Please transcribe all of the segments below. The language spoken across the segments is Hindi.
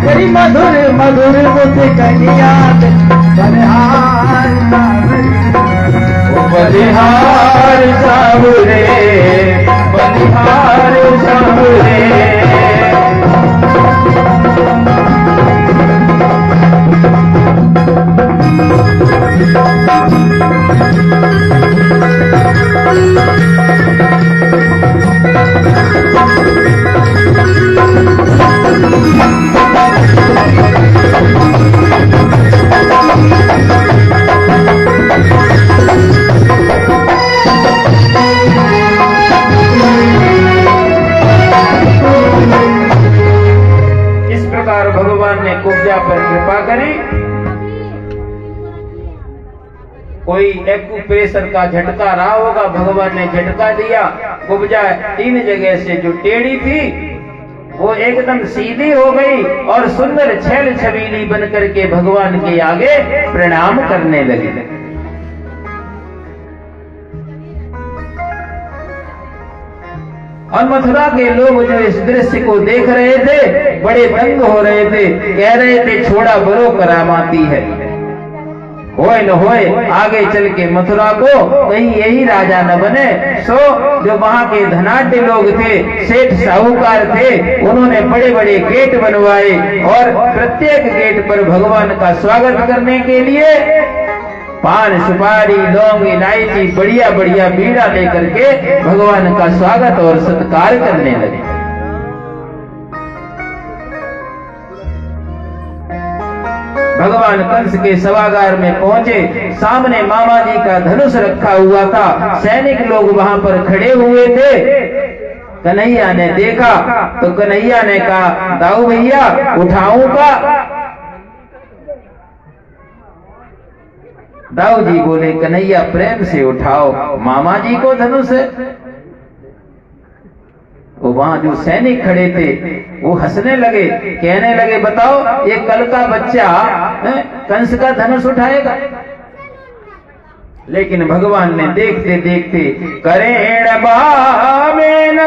तेरी मधुर मधुर मुस्कनिया बलिहार बलिहार सावरे बलिहार सावरे भगवान ने कुब्जा पर कृपा करी। कोई एक्यूप्रेशर का झटका रहा होगा, भगवान ने झटका दिया। कुब्जा 3 जगह से जो टेढ़ी थी वो एकदम सीधी हो गई और सुंदर छैल छबीली बनकर के भगवान के आगे प्रणाम करने लगी। और मथुरा के लोग जो इस दृश्य को देख रहे थे बड़े दंग हो रहे थे, कह रहे थे छोड़ा बरो करामाती है, होए न होए आगे चल के मथुरा को कहीं यही राजा न बने। सो जो वहां के धनाढ्य लोग थे, सेठ साहूकार थे, उन्होंने बड़े बड़े गेट बनवाए और प्रत्येक गेट पर भगवान का स्वागत करने के लिए पान सुपारी लौंग इलायची बढ़िया बढ़िया बीड़ा लेकर के भगवान का स्वागत और सत्कार करने लगे। भगवान कंस के सभागार में पहुंचे, सामने मामा जी का धनुष रखा हुआ था, सैनिक लोग वहां पर खड़े हुए थे। कन्हैया ने देखा तो कन्हैया ने कहा दाऊ भैया उठाऊं का? दाऊ जी बोले कन्हैया प्रेम से उठाओ, मामा जी को धनुष है। तो वहां जो सैनिक खड़े थे वो हंसने लगे, कहने लगे बताओ ये कल का बच्चा कंस का धनुष उठाएगा? लेकिन भगवान ने देखते देखते करेण भावेन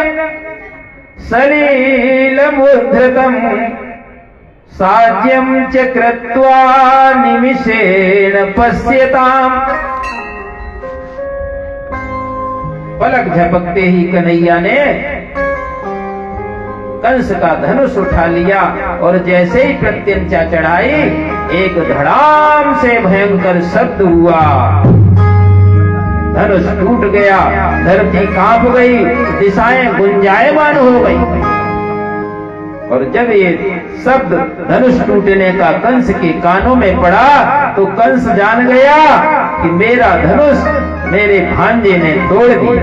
सलील मुद्रतम साज्यम च कृत्वा निमिषेण पश्यताम। पलक झपकते ही कन्हैया ने कंस का धनुष उठा लिया और जैसे ही प्रत्यंचा चढ़ाई एक धड़ाम से भयंकर शब्द हुआ, धनुष टूट गया, धरती कांप गई, दिशाएं गुंजायमान हो गई। और जब ये शब्द धनुष टूटने का कंस के कानों में पड़ा तो कंस जान गया कि मेरा धनुष मेरे भांजे ने तोड़ दिया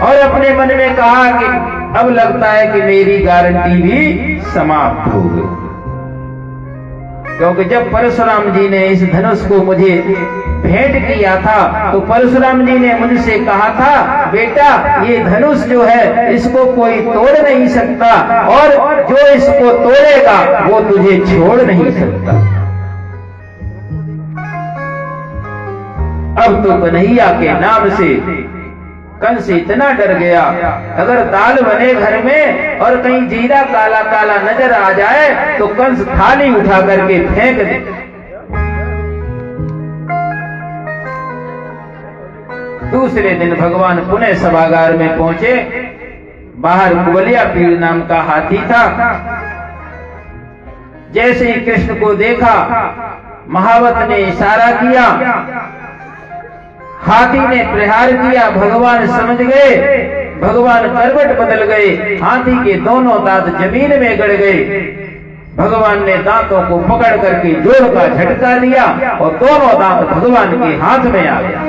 और अपने मन में कहा कि अब लगता है कि मेरी गारंटी भी समाप्त हो गई। क्योंकि जब परशुराम जी ने इस धनुष को मुझे भेंट किया था तो परशुराम जी ने मुझसे कहा था बेटा ये धनुष जो है इसको कोई तोड़ नहीं सकता और जो इसको तोड़ेगा वो तुझे छोड़ नहीं सकता। अब तो कन्हैया के नाम से कंस इतना डर गया, अगर दाल बने घर में और कहीं जीरा काला काला नजर आ जाए तो कंस थाली उठा करके फेंक दे। दूसरे दिन भगवान पुनः सभागार में पहुंचे। बाहर कुबलिया पीड़ नाम का हाथी था। जैसे ही कृष्ण को देखा महावत ने इशारा किया, हाथी ने प्रहार किया, भगवान समझ गए, भगवान करवट बदल गए, हाथी के दोनों दांत जमीन में गड़ गए। भगवान ने दांतों को पकड़ करके जोर का झटका दिया और दोनों दांत भगवान के हाथ में आ गया।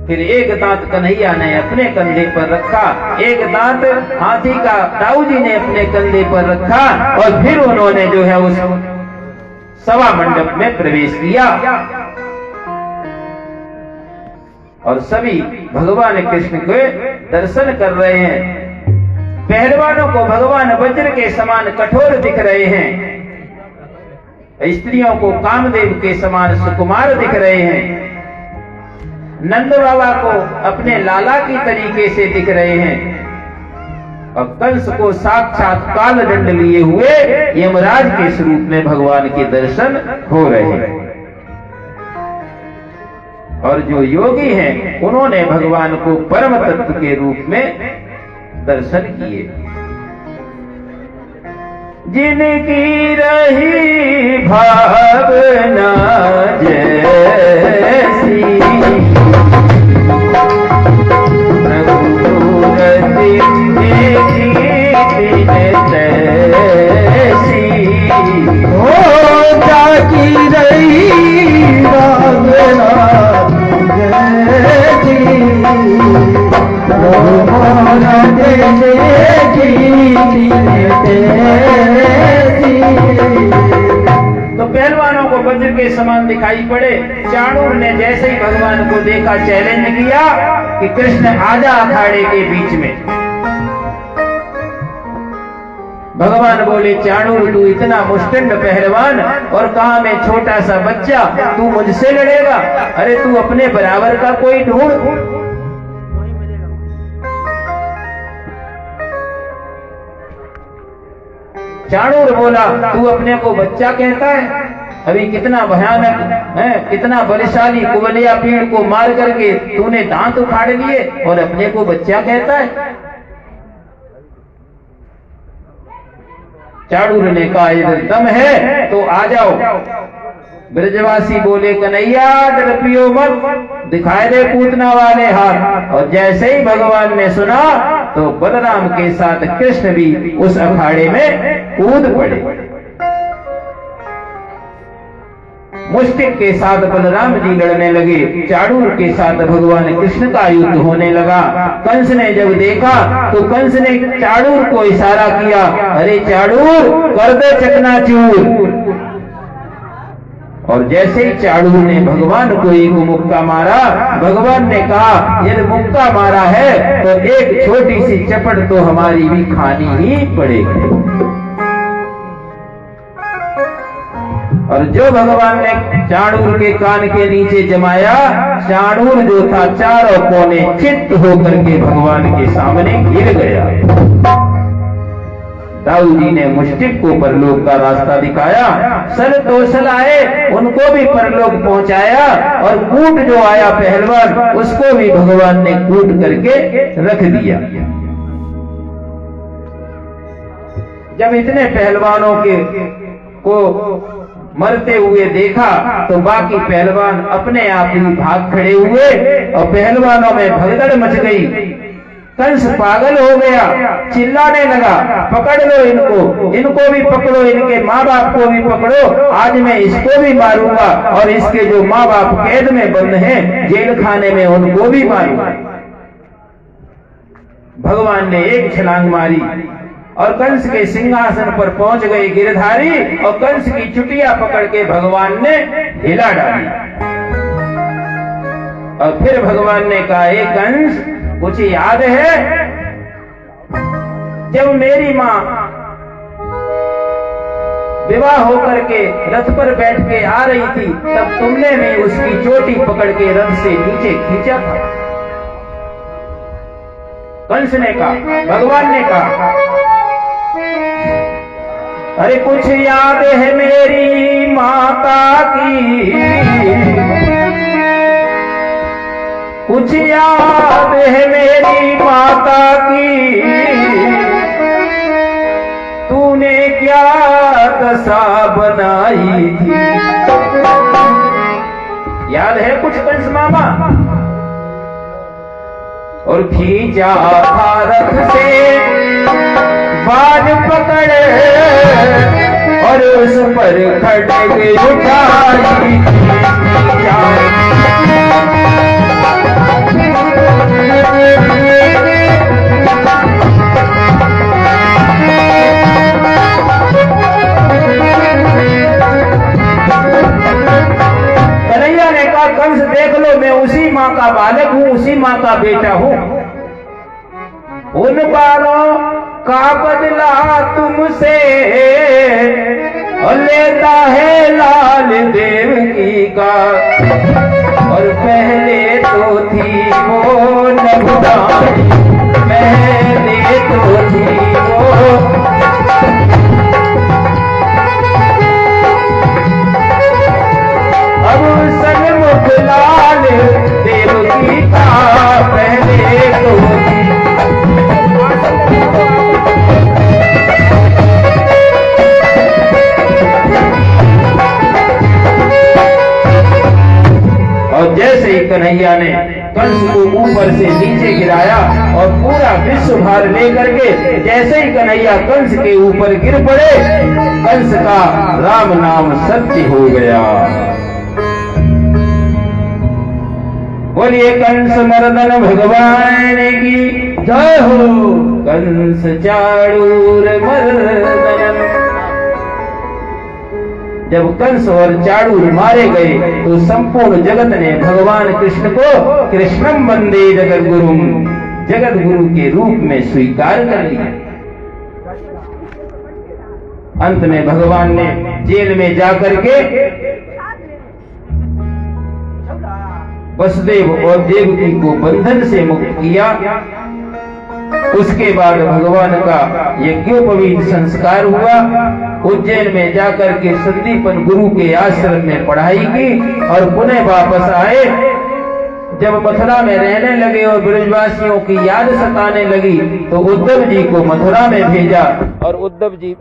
फिर एक दांत कन्हैया ने अपने कंधे पर रखा, एक दांत हाथी का ताऊ जी ने अपने कंधे पर रखा और फिर उन्होंने जो है उस सभा मंडप में प्रवेश किया और सभी भगवान कृष्ण के दर्शन कर रहे हैं। पहलवानों को भगवान वज्र के समान कठोर दिख रहे हैं, स्त्रियों को कामदेव के समान सुकुमार दिख रहे हैं। नंद बाबा को अपने लाला की तरीके से दिख रहे हैं और कंस को साक्षात काल दंड लिए हुए यमराज के स्वरूप में भगवान के दर्शन हो रहे हैं। और जो योगी हैं उन्होंने भगवान को परम तत्व के रूप में दर्शन किए। जिनकी रही भावना जैसी तो पहलवानों को वज्र के समान दिखाई पड़े। चाणूर ने जैसे ही भगवान को देखा चैलेंज किया कि कृष्ण आजा अखाड़े के बीच में। भगवान बोले चाणूर तू इतना मुष्टिंड पहलवान और कहा मैं छोटा सा बच्चा, तू मुझसे लड़ेगा? अरे तू अपने बराबर का कोई ढूंढ। चाणूर बोला तू अपने को बच्चा कहता है? अभी कितना भयानक है, कितना बलशाली कुबलिया पीड़ को मार करके तूने दांत उखाड़ लिए और अपने को बच्चा कहता है। चाणूर ने कहा इधर दम है तो आ जाओ। ब्रजवासी बोले कन्हैया डर पियो मत, दिखाए दे पूतना वाले हाथ। और जैसे ही भगवान ने सुना तो बलराम के साथ कृष्ण भी उस अखाड़े में कूद पड़े। मुष्टिक के साथ बलराम जी लड़ने लगे, चाणूर के साथ भगवान कृष्ण का युद्ध होने लगा। कंस ने जब देखा तो कंस ने चाणूर को इशारा किया, अरे चाणूर कर दे चकनाचूर। और जैसे ही चाणूर ने भगवान को एक मुक्का मारा, भगवान ने कहा यदि मुक्का मारा है तो एक छोटी सी चपट तो हमारी भी खानी ही पड़ेगी। और जो भगवान ने चाणूर के कान के नीचे जमाया, चाणूर जो था चारों कोने चित्त होकर के भगवान के सामने गिर गया। दाऊ जी ने मुष्टिक को परलोक का रास्ता दिखाया, सल तोसल आए उनको भी परलोक पहुंचाया और कूट जो आया पहलवान उसको भी भगवान ने कूट करके रख दिया। जब इतने पहलवानों को मरते हुए देखा तो बाकी पहलवान अपने आप ही भाग खड़े हुए और पहलवानों में भगदड़ मच गई। कंस पागल हो गया, चिल्लाने लगा पकड़ लो इनको, इनको भी पकड़ो, इनके माँ बाप को भी पकड़ो, आज मैं इसको भी मारूंगा और इसके जो माँ बाप कैद में बंद हैं जेल खाने में उनको भी मारूंगा। भगवान ने एक छलांग मारी और कंस के सिंहासन पर पहुंच गए गिरधारी और कंस की चुटिया पकड़ के भगवान ने हिला डाली। और फिर भगवान ने कहा हे कंस कुछ याद है? जब मेरी मां विवाह होकर के रथ पर बैठ के आ रही थी तब तुमने भी उसकी चोटी पकड़ के रथ से नीचे खींचा था। कंस ने कहा, भगवान ने कहा अरे कुछ याद है मेरी माता की, कुछ याद है मेरी माता की, तूने क्या दशा बनाई थी। याद है कुछ कंस मामा? और खींचा था रथ से बाज पकड़ और उस पर खड़ग उठाई। कन्हैया ने कहा कंस देख लो मैं उसी माँ का बालक हूँ, उसी माँ का बेटा हूँ। उन बालों का बदला तुमसे और लेता है लाल देवकी का। और पहले तो थी वो नगुदाई, पहले तो थी वो। अब सन्मुख लाल देवकी का पहले तो थी। और जैसे ही कन्हैया ने कंस को ऊपर से नीचे गिराया और पूरा विश्व भार लेकर के जैसे ही कन्हैया कंस के ऊपर गिर पड़े, कंस का राम नाम सत्य हो गया। बोलिए कंस मर्दन भगवान की जय हो। कंस चाणूर मर्दन। जब कंस और चाणूर मारे गए तो संपूर्ण जगत ने भगवान कृष्ण को कृष्णम वंदे जगत गुरुम, जगत गुरु के रूप में स्वीकार कर लिया। अंत में भगवान ने जेल में जाकर के वसुदेव और देवकी को बंधन से मुक्त किया। उसके बाद भगवान का यज्ञोपवीत संस्कार हुआ। उज्जैन में जाकर के संदीपन गुरु के आश्रम में पढ़ाई की और पुनः वापस आए। जब मथुरा में रहने लगे और ब्रजवासियों की याद सताने लगी तो उद्धव जी को मथुरा में भेजा और उद्धव जी